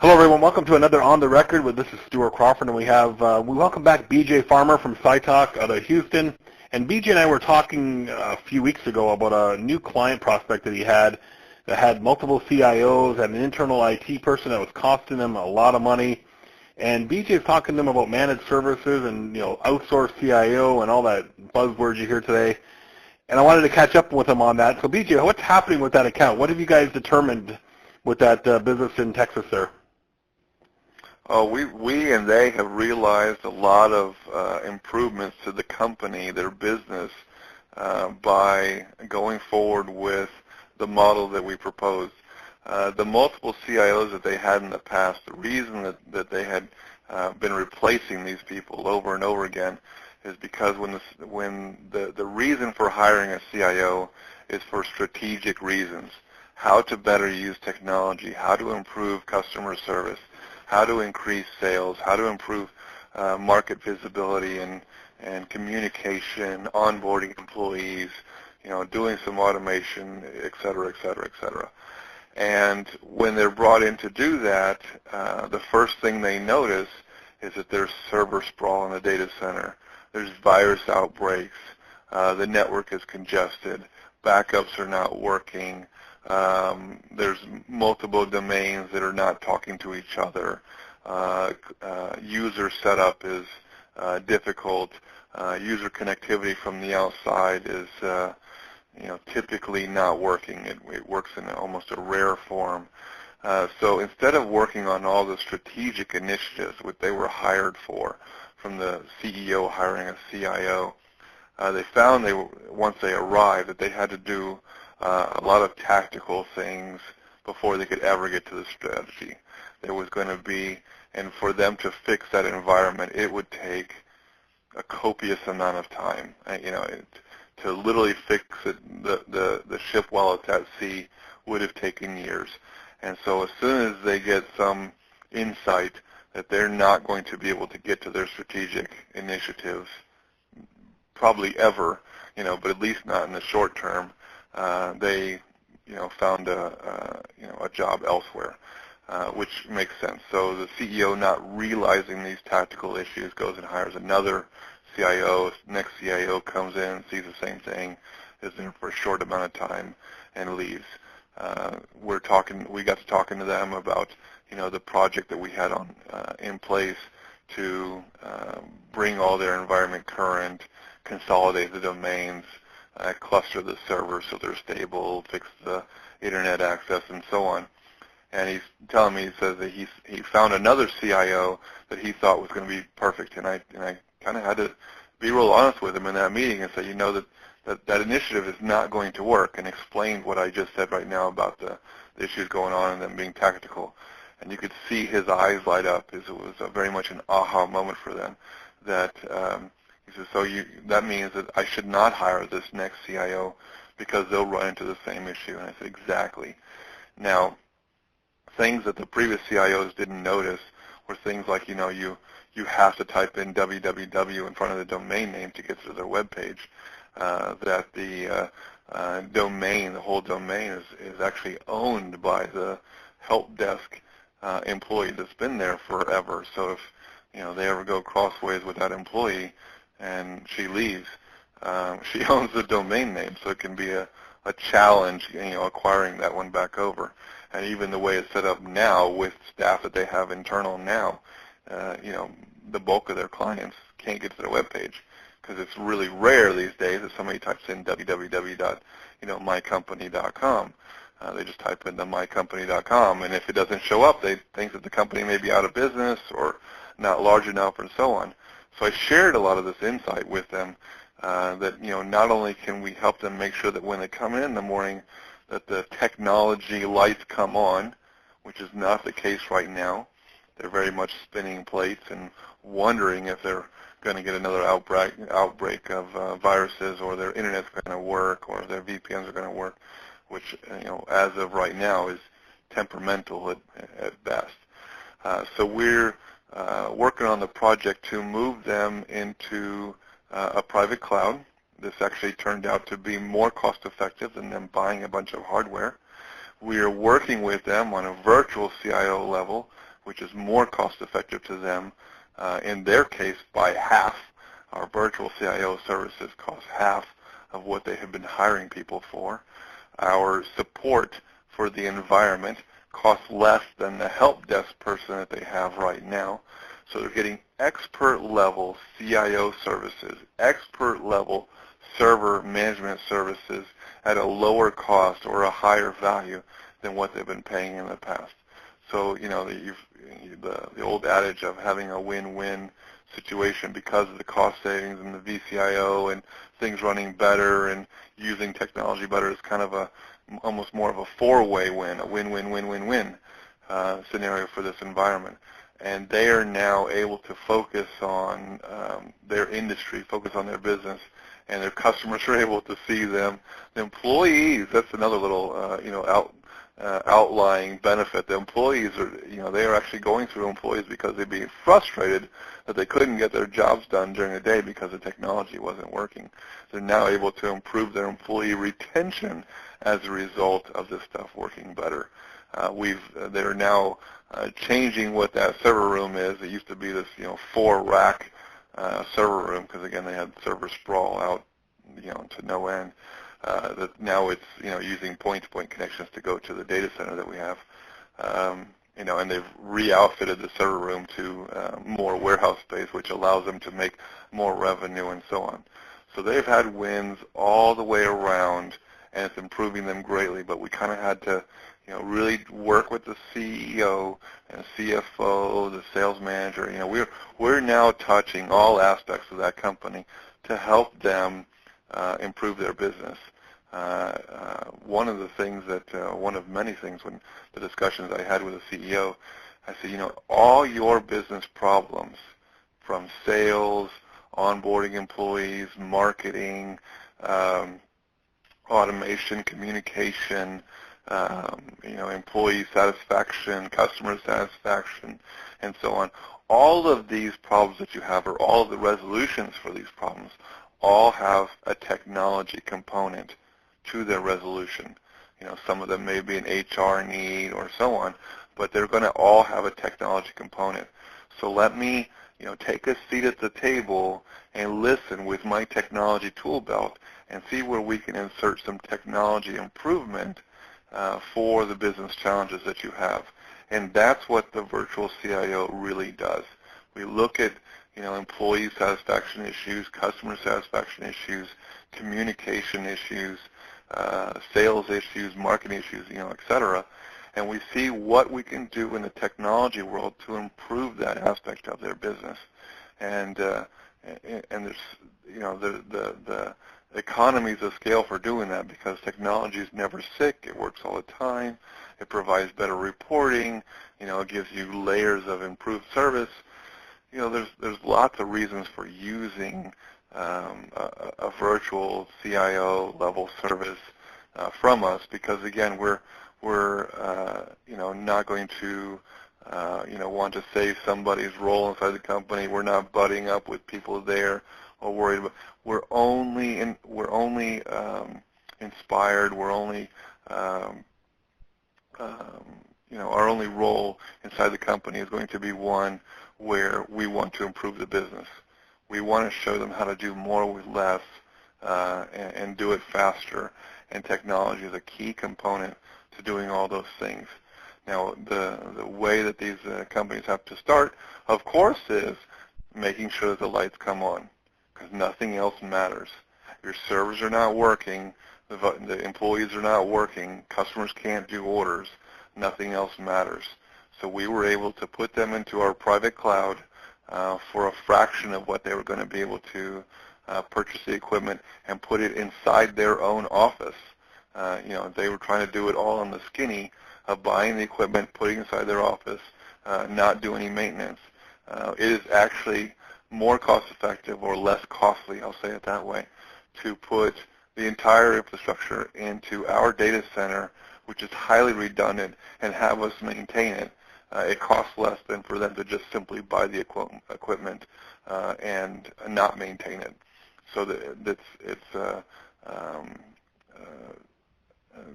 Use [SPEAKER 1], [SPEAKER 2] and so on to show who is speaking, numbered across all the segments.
[SPEAKER 1] Hello, everyone. Welcome to another On the Record with this is Stuart Crawford, and we welcome back BJ Farmer from CITOC out of Houston. And BJ and I were talking a few weeks ago about a new client prospect that he had that had multiple CIOs, had an internal IT person that was costing them a lot of money. And BJ is talking to them about managed services and outsourced CIO and all that buzzwords you hear today. And I wanted to catch up with him on that. So BJ, what's happening with that account? What have you guys determined with that business in Texas there?
[SPEAKER 2] Oh, we and they have realized a lot of improvements to the company, their business, by going forward with the model that we proposed. The multiple CIOs that they had in the past, the reason that they had been replacing these people over and over again is because when the reason for hiring a CIO is for strategic reasons, how to better use technology, how to improve customer service, how to increase sales, how to improve market visibility and communication, onboarding employees, doing some automation, et cetera, et cetera, et cetera. And when they're brought in to do that, the first thing they notice is that there's server sprawl in the data center. There's virus outbreaks. The network is congested. Backups are not working. There's multiple domains that are not talking to each other. User setup is difficult. User connectivity from the outside is typically not working. It works in almost a rare form. So instead of working on all the strategic initiatives what they were hired for, from the CEO hiring a CIO, they found once they arrived that they had to do a lot of tactical things before they could ever get to the strategy. There was going to be, and for them to fix that environment, it would take a copious amount of time. To literally fix the ship while it's at sea would have taken years. And so as soon as they get some insight that they're not going to be able to get to their strategic initiatives, probably ever, but at least not in the short term, they, found a job elsewhere, which makes sense. So the CEO, not realizing these tactical issues, goes and hires another CIO. Next CIO comes in, sees the same thing, is there for a short amount of time, and leaves. We got to talking to them about, the project that we had in place to bring all their environment current, consolidate the domains, cluster the servers so they're stable, fix the internet access, and so on. And he's telling me, he says that he found another CIO that he thought was going to be perfect, and I kind of had to be real honest with him in that meeting and say, that initiative is not going to work, and explained what I just said right now about the issues going on and them being tactical. And you could see his eyes light up, as it was very much an aha moment for them. That he says, so that means that I should not hire this next CIO because they'll run into the same issue. And I said, exactly. Now, things that the previous CIOs didn't notice were things like, you have to type in www in front of the domain name to get to their web page. That the domain, the whole domain, is actually owned by the help desk employee that's been there forever. So if they ever go crossways with that employee and she leaves, she owns the domain name, so it can be a challenge, acquiring that one back over. And even the way it's set up now with staff that they have internal now, the bulk of their clients can't get to their web page, because it's really rare these days that somebody types in www.mycompany.com. They just type in the mycompany.com, and if it doesn't show up, they think that the company may be out of business or not large enough, and so on. So I shared a lot of this insight with them, that not only can we help them make sure that when they come in the morning that the technology lights come on, which is not the case right now. They're very much spinning plates and wondering if they're going to get another outbreak of viruses, or their internet's going to work, or their VPNs are going to work, which as of right now is temperamental at best. So we're working on the project to move them into a private cloud. This actually turned out to be more cost effective than them buying a bunch of hardware. We are working with them on a virtual CIO level, which is more cost effective to them, in their case by half. Our virtual CIO services cost half of what they have been hiring people for. Our support for the environment costs less than the help desk person that they have right now. So they're getting expert level CIO services, expert level server management services at a lower cost or a higher value than what they've been paying in the past. So, the old adage of having a win-win situation because of the cost savings and the VCIO and things running better and using technology better is kind of almost more of a four-way win, a win-win-win-win-win scenario for this environment. And they are now able to focus on their industry, focus on their business, and their customers are able to see them. The employees, that's another little, outlying benefit. The employees are, they are actually going through employees because they'd be frustrated that they couldn't get their jobs done during the day because the technology wasn't working. They're now able to improve their employee retention as a result of this stuff working better. They're now changing what that server room is. It used to be this, 4-rack server room because again they had server sprawl out, to no end. That now it's using point-to-point connections to go to the data center that we have, and they've re-outfitted the server room to more warehouse space, which allows them to make more revenue and so on. So they've had wins all the way around, and it's improving them greatly. But we kind of had to, really work with the CEO and CFO, the sales manager. We're now touching all aspects of that company to help them improve their business. One of the things one of many things when the discussions I had with the CEO, I said, all your business problems from sales, onboarding employees, marketing, automation, communication, employee satisfaction, customer satisfaction, and so on. All of these problems that you have, or all of the resolutions for these problems, all have a technology component to their resolution. Some of them may be an HR need or so on, but they're going to all have a technology component. So let me, take a seat at the table and listen with my technology tool belt and see where we can insert some technology improvement for the business challenges that you have. And that's what the virtual CIO really does. We look at, employee satisfaction issues, customer satisfaction issues, communication issues, sales issues, marketing issues, et cetera, and we see what we can do in the technology world to improve that aspect of their business. And there's, the economies of scale for doing that because technology is never sick. It works all the time. It provides better reporting. It gives you layers of improved service. There's lots of reasons for using a virtual CIO level service from us because again we're not going to want to save somebody's role inside the company. We're not butting up with people there or worried about. We're only inspired. We're only our only role inside the company is going to be one where we want to improve the business. We want to show them how to do more with less and do it faster, and technology is a key component to doing all those things. Now, the way that these companies have to start, of course, is making sure that the lights come on, because nothing else matters. Your servers are not working, the employees are not working, customers can't do orders, nothing else matters. So we were able to put them into our private cloud for a fraction of what they were going to be able to purchase the equipment and put it inside their own office. They were trying to do it all on the skinny of buying the equipment, putting it inside their office, not do any maintenance. It is actually more cost effective or less costly, I'll say it that way, to put the entire infrastructure into our data center, which is highly redundant, and have us maintain it. It costs less than for them to just simply buy the equipment and not maintain it. So it's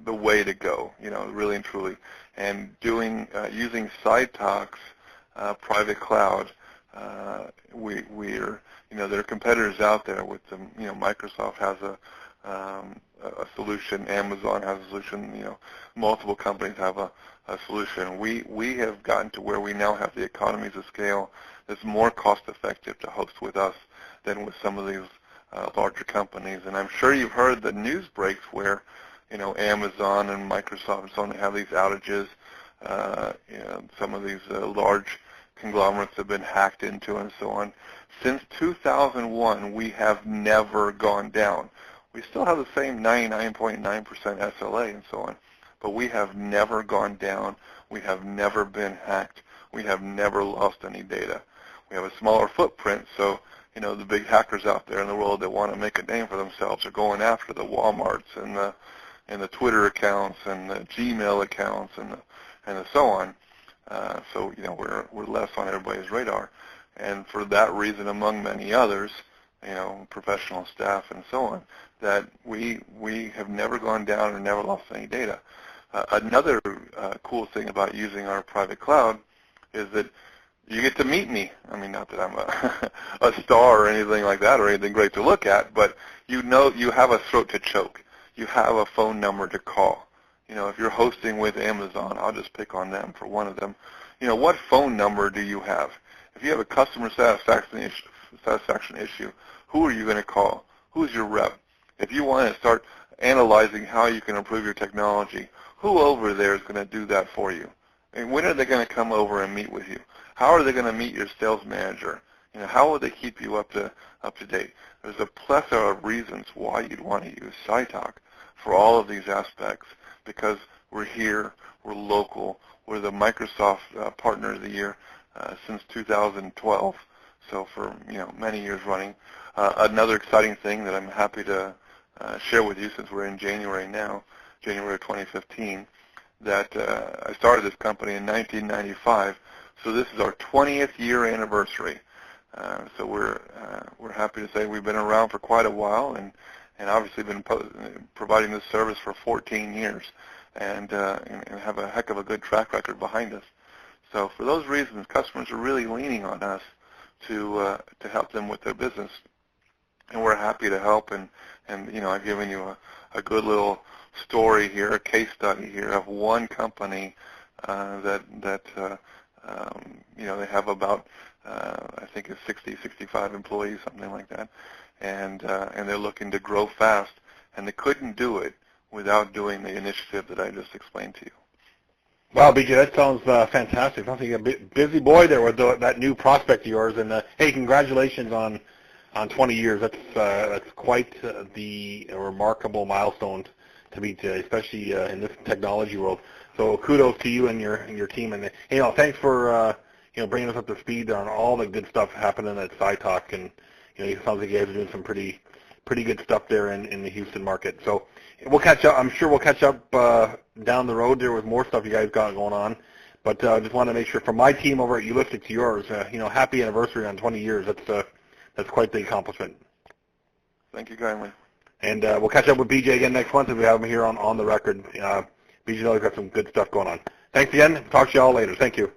[SPEAKER 2] the way to go, really and truly. And using CITOC's private cloud, we're there are competitors out there with them. Microsoft has a solution, Amazon has a solution, multiple companies have a solution. We have gotten to where we now have the economies of scale that's more cost effective to host with us than with some of these larger companies. And I'm sure you've heard the news breaks where Amazon and Microsoft and so on have these outages. Some of these large conglomerates have been hacked into and so on. Since 2001, we have never gone down. We still have the same 99.9% SLA and so on, but we have never gone down. We have never been hacked. We have never lost any data. We have a smaller footprint, so the big hackers out there in the world that want to make a name for themselves are going after the Walmarts and the Twitter accounts and the Gmail accounts and the so on. So we're less on everybody's radar, and for that reason, among many others, professional staff and so on, that we have never gone down or never lost any data. Another cool thing about using our private cloud is that you get to meet me. I mean, not that I'm a star or anything like that or anything great to look at, but you have a throat to choke. You have a phone number to call. If you're hosting with Amazon, I'll just pick on them for one of them. What phone number do you have? If you have a customer satisfaction issue, who are you going to call? Who's your rep? If you want to start analyzing how you can improve your technology, who over there is going to do that for you? And when are they going to come over and meet with you? How are they going to meet your sales manager? How will they keep you up to date? There's a plethora of reasons why you'd want to use CITOC for all of these aspects, because we're here, we're local, we're the Microsoft Partner of the Year since 2012, so for many years running. Another exciting thing that I'm happy to share with you, since we're in January now, January of 2015, that I started this company in 1995, so this is our 20th year anniversary. So we're happy to say we've been around for quite a while, and obviously been providing this service for 14 years, and have a heck of a good track record behind us. So for those reasons, customers are really leaning on us to help them with their business, and we're happy to help. And I've given you a good little story here, a case study here of one company that they have about I think it's 65 employees, something like that, and they're looking to grow fast, and they couldn't do it without doing the initiative that I just explained to you.
[SPEAKER 1] Wow, BJ, that sounds fantastic. Sounds like a busy boy there with that new prospect of yours. And hey, congratulations on 20 years. That's quite the remarkable milestone to meet, especially in this technology world. So kudos to you and your team. And thanks for bringing us up to speed on all the good stuff happening at CITOC. And it sounds like you guys are doing some pretty good stuff there in the Houston market. So we'll catch up. I'm sure we'll catch up down the road there with more stuff you guys got going on. But I just want to make sure, from my team over at Ulistic to yours, happy anniversary on 20 years. That's quite the accomplishment.
[SPEAKER 2] Thank you kindly.
[SPEAKER 1] And we'll catch up with BJ again next month if we have him here on the record. BJ always got some good stuff going on. Thanks again. Talk to you all later. Thank you.